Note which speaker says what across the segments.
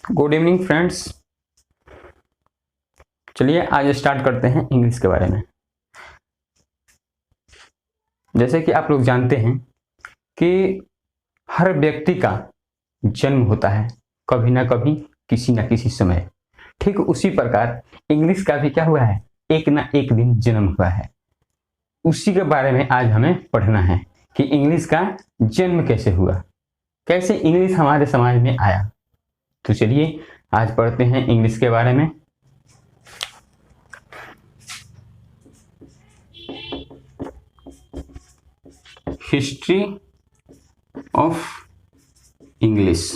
Speaker 1: Good evening friends. चलिए आज start करते हैं इंग्लिश के बारे में। जैसे कि आप लोग जानते हैं कि हर व्यक्ति का जन्म होता है कभी ना कभी किसी ना किसी समय। ठीक उसी प्रकार इंग्लिश का भी क्या हुआ है, एक ना एक दिन जन्म हुआ है। उसी के बारे में आज हमें पढ़ना है कि इंग्लिश का जन्म कैसे हुआ, कैसे इंग्लिश हमारे समाज में आया। तो चलिए आज पढ़ते हैं इंग्लिश के बारे में। History of English.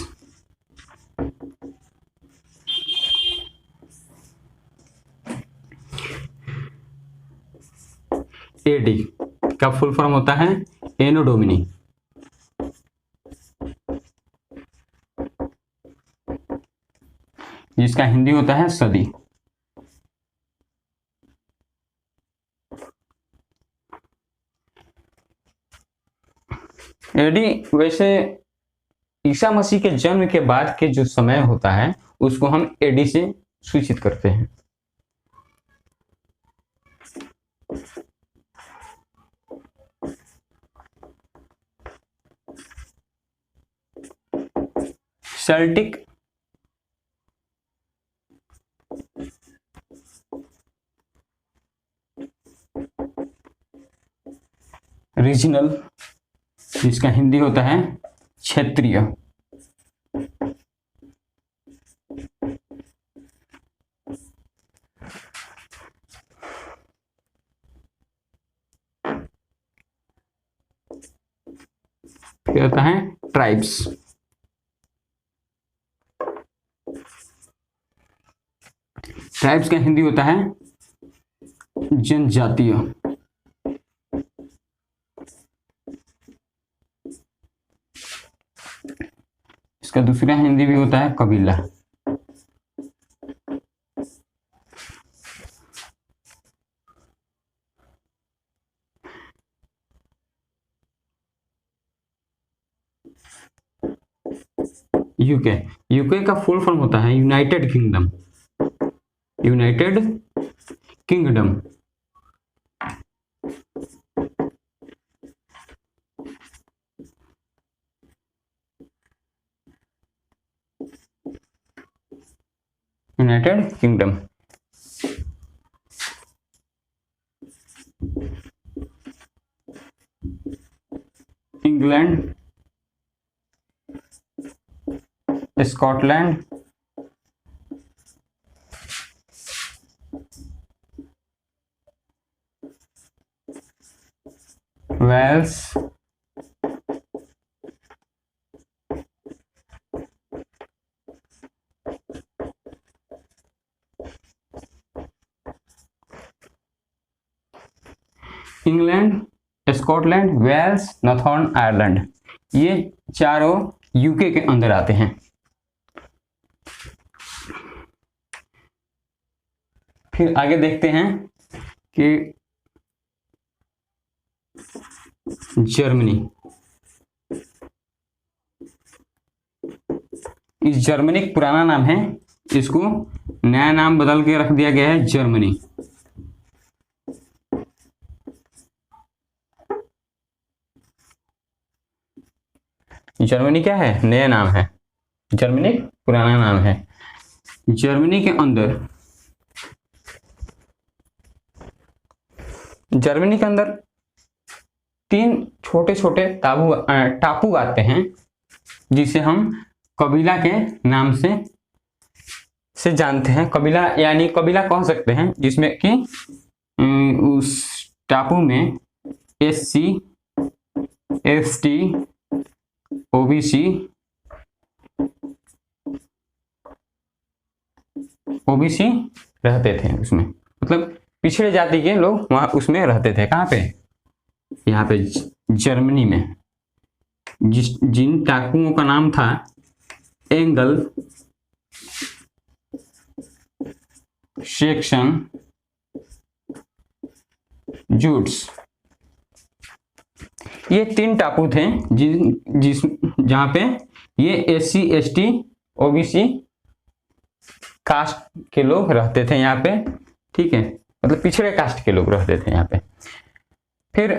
Speaker 1: एडी का फुल फॉर्म होता है एनो डोमिनी। जिसका हिंदी होता है सदी। एडी वैसे ईसा मसीह के जन्म के बाद के जो समय होता है उसको हम एडी से सूचित करते हैं। सेल्टिक रीजनल, जिसका हिंदी होता है क्षेत्रीय। क्या होता है ट्राइब्स। ट्राइब्स का हिंदी होता है जनजातीय। इसका दूसरा हिंदी भी होता है कबीला। यूके, यूके का फुल फॉर्म होता है United Kingdom. United Kingdom. United Kingdom. England, Scotland, Wales, England, Scotland, Wales, Northern Ireland, ये चारों यूके के अंदर आते हैं। फिर आगे देखते हैं कि जर्मनी। इस जर्मनी का पुराना नाम है, इसको नया नाम बदल के रख दिया गया है जर्मनी। जर्मनी क्या है, नया नाम है। जर्मनी पुराना नाम है। जर्मनी के अंदर तीन छोटे छोटे टापू आते हैं जिसे हम कबीला के नाम से जानते हैं। कबीला यानी कबीला कह सकते हैं, जिसमें कि उस टापू में SC, ST, OBC रहते थे। उसमें मतलब पिछड़े जाति के लोग वहां उसमें रहते थे। कहाँ पे? यहाँ पे जर्मनी में। जिन टापुओं का नाम था एंगल, सेक्शन, जूट्स, ये तीन टापू थे जहाँ पे ये SC, ST, OBC कास्ट के लोग रहते थे यहाँ पे, ठीक है, मतलब पिछड़े कास्ट के लोग रहते थे यहाँ पे। फिर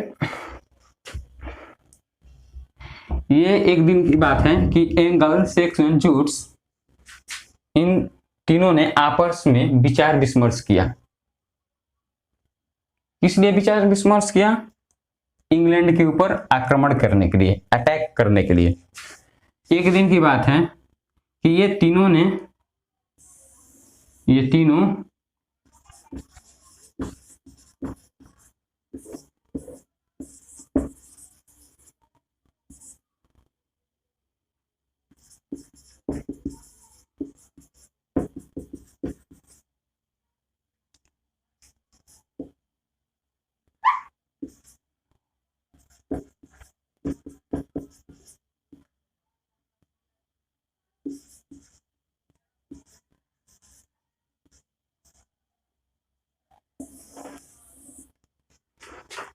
Speaker 1: ये एक दिन की बात है कि एंगल, सेक्सन, जूट्स, इन तीनों ने आपस में विचार विमर्श किया। किस लिए विचार विमर्श किया? इंग्लैंड के ऊपर आक्रमण करने के लिए, अटैक करने के लिए। एक दिन की बात है कि ये तीनों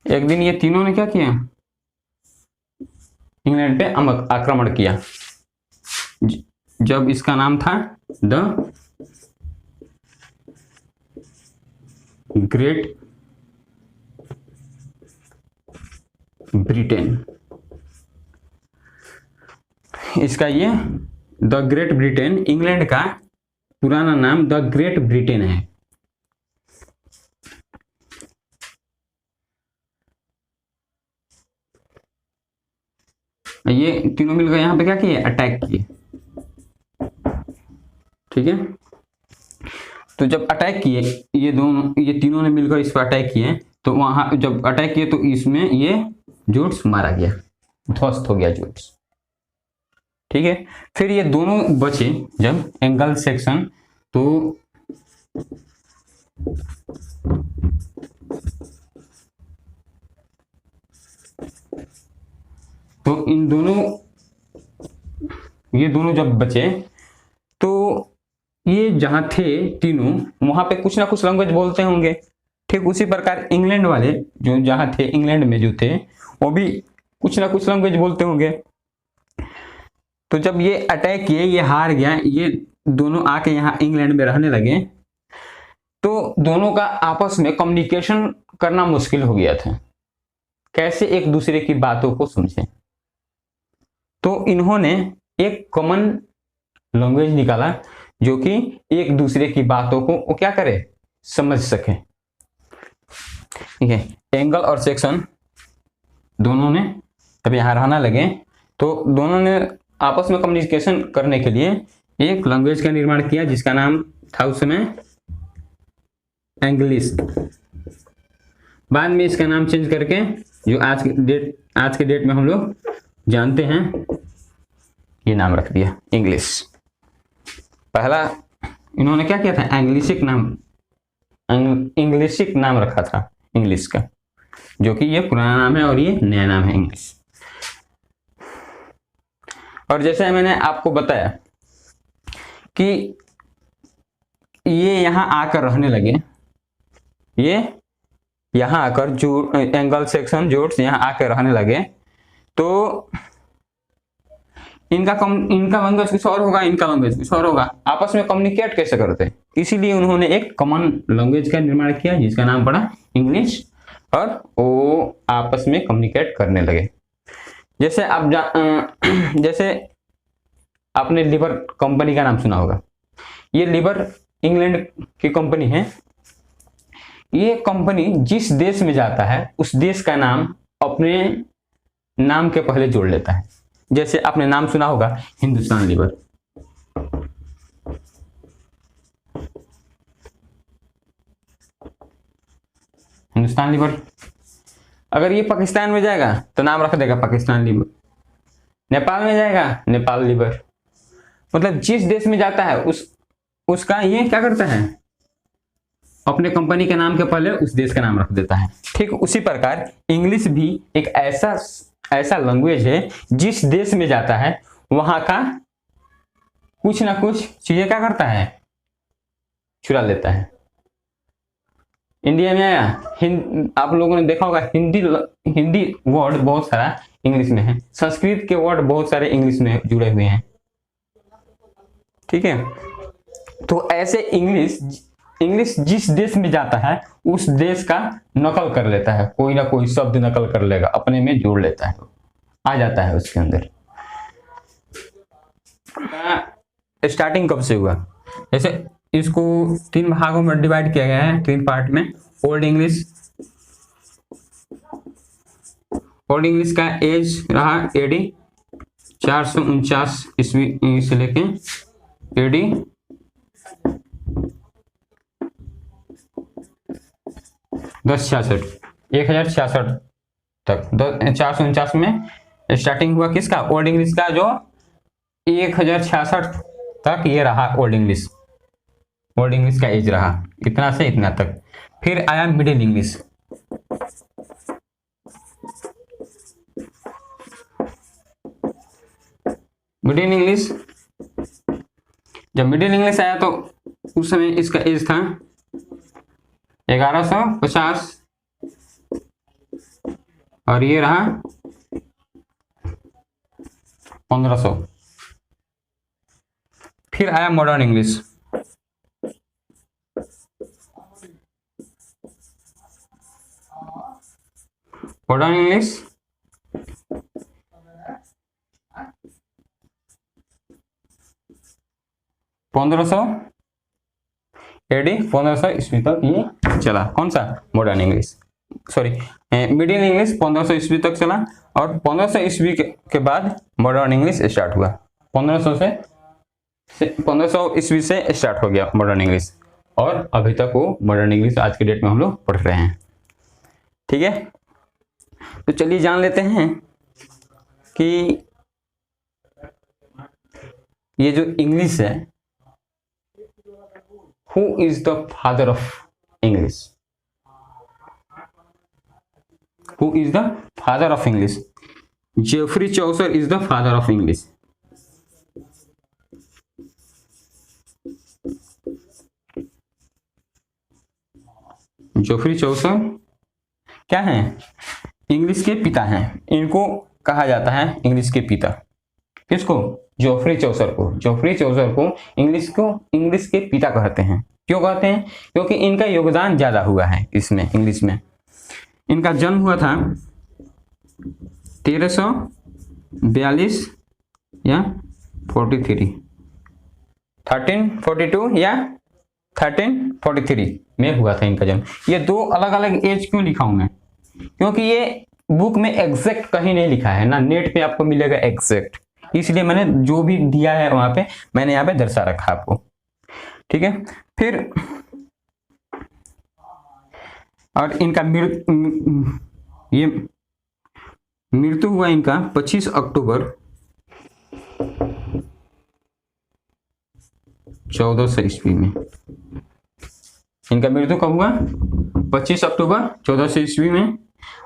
Speaker 1: एक दिन ये तीनों ने क्या किया? इंग्लैंड पे आक्रमण किया। जब इसका नाम था द ग्रेट ब्रिटेन। इसका ये द ग्रेट ब्रिटेन, इंग्लैंड का पुराना नाम द ग्रेट ब्रिटेन है। ये तीनों मिलकर यहां पे क्या किए? अटैक किए, ठीक है। तो जब अटैक किए ये तीनों ने मिलकर इस पर अटैक किए, तो वहां जब अटैक किए तो इसमें ये जूट्स मारा गया, ध्वस्त हो गया जूट्स, ठीक है। फिर ये दोनों बचे जब एंगल सेक्शन, तो ये दोनों जब बचे तो ये जहां थे तीनों, वहां पे कुछ ना कुछ लैंग्वेज बोलते होंगे। ठीक उसी प्रकार इंग्लैंड वाले जो जहां थे, इंग्लैंड में जो थे, वो भी कुछ ना कुछ लैंग्वेज बोलते होंगे। तो जब ये अटैक किए, ये हार गया, ये दोनों आके यहाँ इंग्लैंड में रहने लगे, तो दोनों का आपस में कम्युनिकेशन करना मुश्किल हो गया था। कैसे एक दूसरे की बातों को समझें, तो इन्होंने एक कॉमन लैंग्वेज निकाला जो कि एक दूसरे की बातों को वो क्या करे, समझ सके, ठीक है। एंगल और सेक्शन दोनों ने जब यहाँ रहना लगे, तो दोनों ने आपस में कम्युनिकेशन करने के लिए एक लैंग्वेज का निर्माण किया जिसका नाम था उस समय इंग्लिश। बाद में इसका नाम चेंज करके जो आज के डेट में हम लोग जानते हैं, ये नाम रख दिया इंग्लिश। पहला इन्होंने क्या किया था, इंग्लिशिक नाम रखा था इंग्लिश का, जो कि ये पुराना नाम है और ये नया नाम है इंग्लिश। और जैसे मैंने आपको बताया कि ये यहां आकर रहने लगे, ये यहां आकर जो एंगल सेक्शन जूट्स यहां आकर रहने लगे, तो इनका लैंग्वेज कुछ और होगा, इनका लैंग्वेज कुछ और होगा, आपस में कम्युनिकेट कैसे करते, इसीलिए उन्होंने एक कॉमन लैंग्वेज का निर्माण किया जिसका नाम पड़ा इंग्लिश, और वो आपस में कम्युनिकेट करने लगे। जैसे जैसे आपने लिबर कंपनी का नाम सुना होगा, ये लिबर इंग्लैंड की कंपनी है। ये कंपनी जिस देश में जाता है उस देश का नाम अपने नाम के पहले जोड़ लेता है। जैसे आपने नाम सुना होगा हिंदुस्तान लिवर, हिंदुस्तान लिवर। अगर ये पाकिस्तान में जाएगा तो नाम रख देगा पाकिस्तान लिवर, नेपाल में जाएगा नेपाल लिवर। मतलब जिस देश में जाता है उसका ये क्या करता है, अपने कंपनी के नाम के पहले उस देश का नाम रख देता है। ठीक उसी प्रकार इंग्लिश भी एक ऐसा लैंग्वेज है, जिस देश में जाता है वहां का कुछ ना कुछ चीजें क्या करता है, चुरा लेता है। इंडिया में आया, आप लोगों ने देखा होगा हिंदी वर्ड बहुत सारा इंग्लिश में है, संस्कृत के वर्ड बहुत सारे इंग्लिश में जुड़े हुए हैं, ठीक है। तो ऐसे इंग्लिश इंग्लिश जिस देश में जाता है उस देश का नकल कर लेता है, कोई ना कोई शब्द नकल कर लेगा, अपने में जोड़ लेता है, आ जाता है उसके अंदर। स्टार्टिंग कब से हुआ? जैसे इसको 3 भागों में डिवाइड किया गया है, 3 पार्ट में। ओल्ड इंग्लिश का एज रहा एडी 449 ईस्वी से लेके एडी 1066 तक। 449 में स्टार्टिंग हुआ किसका? ओल्ड इंग्लिश का, जो 1066 तक ये रहा ओल्ड इंग्लिश का एज रहा, इतना से इतना तक। फिर आया मिडिल इंग्लिश। जब मिडिल इंग्लिश आया तो उस समय इसका एज था 1150 और ये रहा 1500। फिर आया modern English. Modern English 1500 AD 1500 ईस्वी तक ये चला। कौन सा? Modern English, sorry middle English 1500 ईस्वी तक चला, और 1500 ईस्वी के बाद मॉडर्न इंग्लिश स्टार्ट हुआ। 1500 ईस्वी से स्टार्ट हो गया मॉडर्न इंग्लिश, और अभी तक वो मॉडर्न इंग्लिश आज के डेट में हम लोग पढ़ रहे हैं। ठीक है, तो चलिए जान लेते हैं कि ये जो इंग्लिश है, who is the father of English? Who is the father of English? Geoffrey Chaucer is the father of English. Geoffrey Chaucer क्या है? इंग्लिश के पिता हैं। इनको कहा जाता है इंग्लिश के पिता। किसको? जेफरी चौसर को। जेफरी चौसर को इंग्लिश के पिता कहते हैं। क्यों कहते हैं? क्योंकि इनका योगदान ज्यादा हुआ है इसमें, इंग्लिश में। इनका जन्म हुआ था 1342 या 43, 1342 या 1343 में हुआ था इनका जन्म। ये 2 अलग अलग एज क्यों लिखा हूं मैं? क्योंकि ये बुक में एग्जैक्ट कहीं नहीं लिखा है ना, नेट पे आपको मिलेगा एग्जैक्ट, इसलिए मैंने जो भी दिया है वहां पे मैंने यहाँ पे दर्शा रखा आपको। ठीक है, फिर और इनका मृत्यु हुआ इनका 25 अक्टूबर 1400 ईस्वी में। इनका मृत्यु कब हुआ? 25 अक्टूबर 1400 ईस्वी में,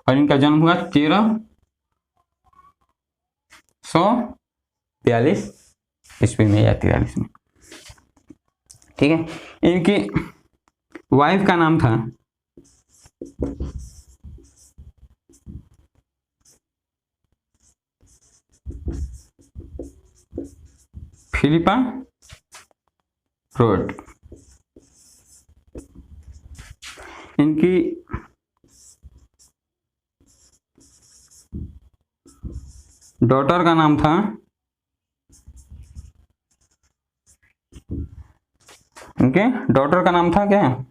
Speaker 1: और इनका जन्म हुआ 1342 ईस्वी में या 43 में। ठीक है, इनकी वाइफ का नाम था फिलिपा रोड। इनकी डॉटर का नाम था, इनके डॉटर का नाम था क्या?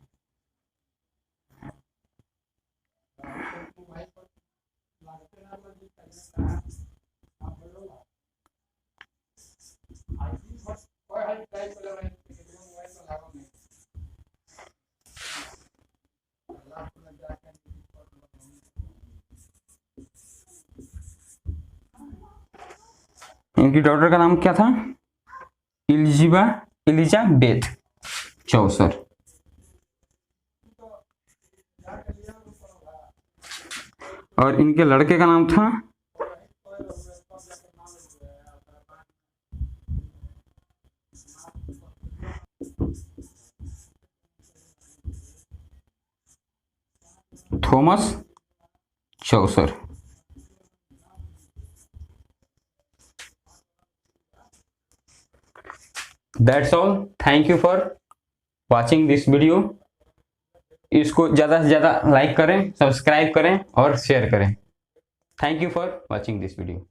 Speaker 1: इनकी डॉटर का नाम क्या था? एलिजाबेथ चौसर। और इनके लड़के का नाम था Thomas Chaucer. That's all, thank you for watching this video. इसको ज़्यादा से ज़्यादा लाइक करें, सब्सक्राइब करें और शेयर करें। Thank you for watching this video.